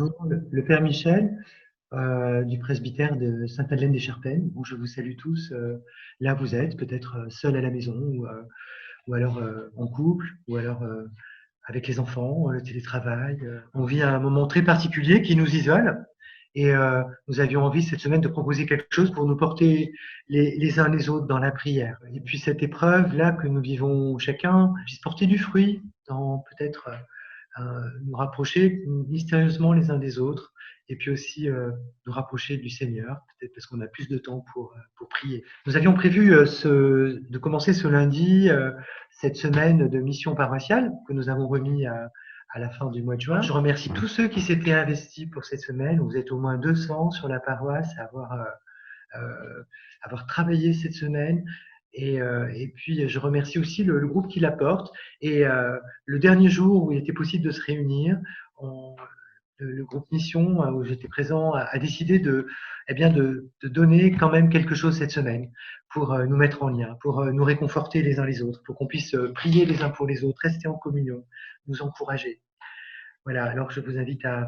Bonjour, le Père Michel du presbytère de Sainte-Madeleine-des-Charpennes. Bon, je vous salue tous. Là, vous êtes peut-être seul à la maison ou alors en couple ou alors avec les enfants, le télétravail. On vit un moment très particulier qui nous isole et nous avions envie cette semaine de proposer quelque chose pour nous porter les uns les autres dans la prière. Et puis cette épreuve-là que nous vivons chacun puisse porter du fruit dans peut-être nous rapprocher mystérieusement les uns des autres et puis aussi nous rapprocher du Seigneur, peut-être parce qu'on a plus de temps pour prier. Nous avions prévu de commencer ce lundi cette semaine de mission paroissiale que nous avons remis à la fin du mois de juin. Je remercie tous ceux qui s'étaient investis pour cette semaine. Vous êtes au moins 200 sur la paroisse à avoir travaillé cette semaine. Et puis, je remercie aussi le groupe qui la porte. Et le dernier jour où il était possible de se réunir, le groupe Mission, où j'étais présent, a décidé de donner quand même quelque chose cette semaine pour nous mettre en lien, pour nous réconforter les uns les autres, pour qu'on puisse prier les uns pour les autres, rester en communion, nous encourager. Voilà, alors je vous invite à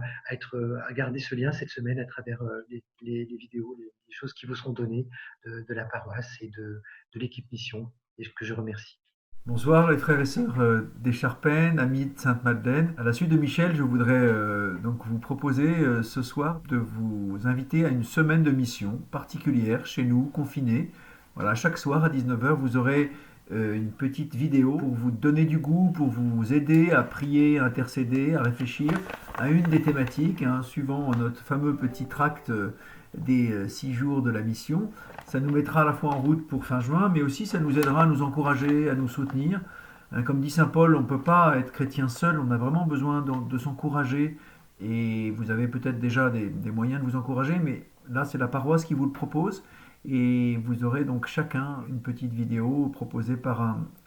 garder ce lien cette semaine à travers les vidéos, les choses qui vous seront données de la paroisse et de l'équipe Mission, et que je remercie. Bonsoir les frères et sœurs des Charpennes, amis de Sainte-Madeleine. À la suite de Michel, je voudrais donc vous proposer ce soir de vous inviter à une semaine de mission particulière chez nous, confinés. Voilà, chaque soir à 19h, vous aurez une petite vidéo pour vous donner du goût, pour vous aider à prier, à intercéder, à réfléchir à une des thématiques, suivant notre fameux petit tract des 6 jours de la mission. Ça nous mettra à la fois en route pour fin juin, mais aussi ça nous aidera à nous encourager, à nous soutenir. Comme dit saint Paul, on ne peut pas être chrétien seul, on a vraiment besoin de s'encourager. Et vous avez peut-être déjà des moyens de vous encourager, mais là c'est la paroisse qui vous le propose. Et vous aurez donc chacun une petite vidéo proposée par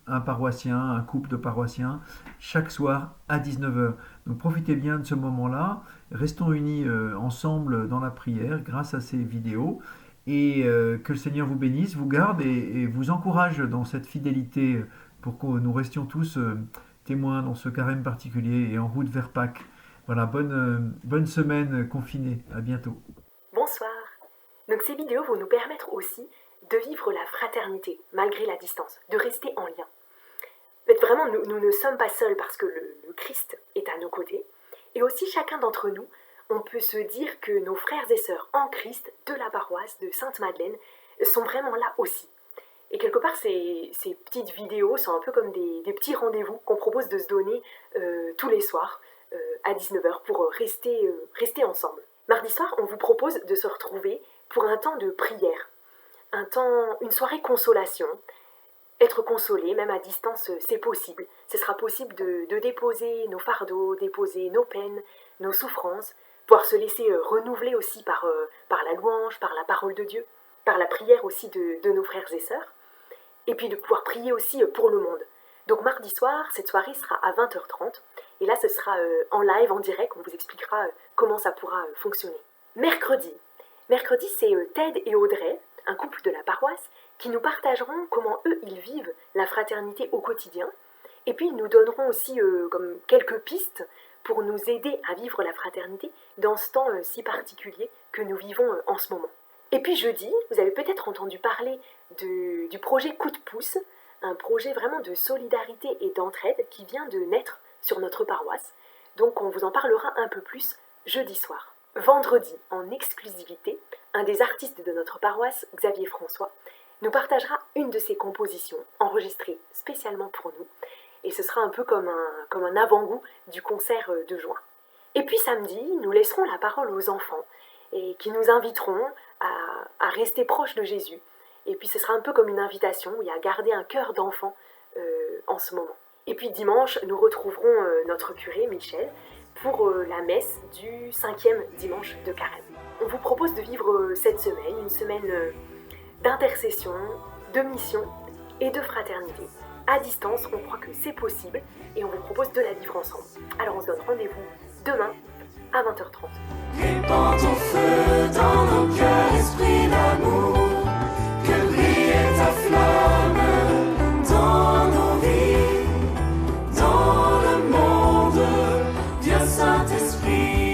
un paroissien, un couple de paroissiens, chaque soir à 19h. Donc profitez bien de ce moment-là, restons unis ensemble dans la prière grâce à ces vidéos, et que le Seigneur vous bénisse, vous garde et vous encourage dans cette fidélité pour que nous restions tous témoins dans ce carême particulier et en route vers Pâques. Voilà, bonne semaine confinée, à bientôt. Bonsoir. Donc ces vidéos vont nous permettre aussi de vivre la fraternité malgré la distance, de rester en lien. Mais vraiment, nous ne sommes pas seuls parce que le Christ est à nos côtés. Et aussi, chacun d'entre nous, on peut se dire que nos frères et sœurs en Christ de la paroisse de Sainte-Madeleine sont vraiment là aussi. Et quelque part, ces petites vidéos sont un peu comme des petits rendez-vous qu'on propose de se donner tous les soirs à 19h pour rester ensemble. Mardi soir, on vous propose de se retrouver pour un temps de prière, une soirée consolation. Être consolé, même à distance, c'est possible. Ce sera possible de déposer nos fardeaux, déposer nos peines, nos souffrances, pouvoir se laisser renouveler aussi par la louange, par la parole de Dieu, par la prière aussi de nos frères et sœurs, et puis de pouvoir prier aussi pour le monde. Donc mardi soir, cette soirée sera à 20h30, et là ce sera en live, en direct, on vous expliquera comment ça pourra fonctionner. Mercredi, c'est Ted et Audrey, un couple de la paroisse, qui nous partageront comment eux, ils vivent la fraternité au quotidien. Et puis, ils nous donneront aussi comme quelques pistes pour nous aider à vivre la fraternité dans ce temps si particulier que nous vivons en ce moment. Et puis jeudi, vous avez peut-être entendu parler du projet Coup de pouce, un projet vraiment de solidarité et d'entraide qui vient de naître sur notre paroisse. Donc, on vous en parlera un peu plus jeudi soir. Vendredi, en exclusivité, un des artistes de notre paroisse, Xavier François, nous partagera une de ses compositions enregistrées spécialement pour nous, et ce sera un peu comme un avant-goût du concert de juin. Et puis samedi, nous laisserons la parole aux enfants, et qui nous inviteront à rester proches de Jésus. Et puis ce sera un peu comme une invitation à garder un cœur d'enfant en ce moment. Et puis dimanche, nous retrouverons notre curé, Michel, pour la messe du 5e dimanche de Carême. On vous propose de vivre cette semaine, une semaine d'intercession, de mission et de fraternité. À distance, on croit que c'est possible et on vous propose de la vivre ensemble. Alors on se donne rendez-vous demain à 20h30. Répand ton feu dans nos cœurs, esprit d'amour, que brille ta flamme dans nos vies, dans le monde, Dieu Saint-Esprit.